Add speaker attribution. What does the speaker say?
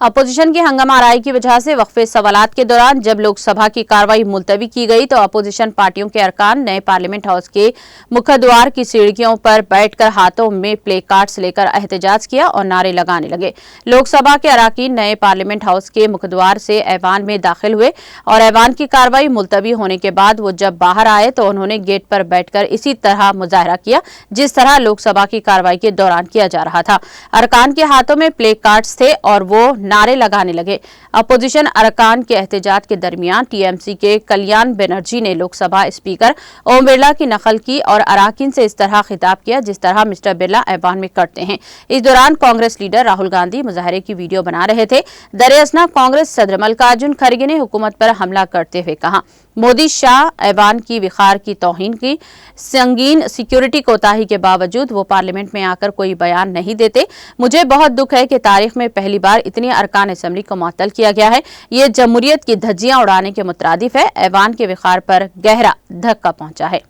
Speaker 1: Opposition की हंगामा आराई की वजह से वक्फे सवालात के दौरान जब लोकसभा की कार्रवाई मुलतवी की गई तो अपोजिशन पार्टियों के अरकान नए पार्लियामेंट हाउस के मुख्य द्वार की सीढ़ियों पर बैठकर हाथों में प्ले कार्ड्स लेकर एहतजाज किया और नारे लगाने लगे। लोकसभा के अरकान नए पार्लियामेंट हाउस के मुख्य द्वार से ऐवान में दाखिल हुए और ऐवान की कार्रवाई मुलतवी होने के बाद वो जब बाहर आए तो उन्होंने गेट पर बैठकर इसी तरह मुजाहरा किया जिस तरह लोकसभा की कार्रवाई के दौरान किया जा रहा था। अरकान के हाथों में प्ले कार्ड्स थे और वो नारे लगाने लगे। अपोजिशन अरकान के एहतजाज के दरमियान टीएमसी के कल्याण बनर्जी ने लोकसभा स्पीकर ओम बिरला की नकल की और अरकान से इस तरह खिताब किया जिस तरह मिस्टर बिरला ऐवान में करते हैं। इस दौरान कांग्रेस लीडर राहुल गांधी मुजाहरे की वीडियो बना रहे थे। दरअसल कांग्रेस सदर मल्लिकार्जुन खड़गे ने हुकूमत पर हमला करते हुए कहा, मोदी शाह ऐवान की विखार की तौहीन की संगीन सिक्योरिटी कोताही के बावजूद वो पार्लियामेंट में आकर कोई बयान नहीं देते। मुझे बहुत दुख है कि तारीख में पहली बार इतनी अरकान असेंबली को मुअत्तल किया गया है। ये जमहूरियत की धज्जियां उड़ाने के मुतरादिफ है। ऐवान के विखार पर गहरा धक्का पहुंचा है।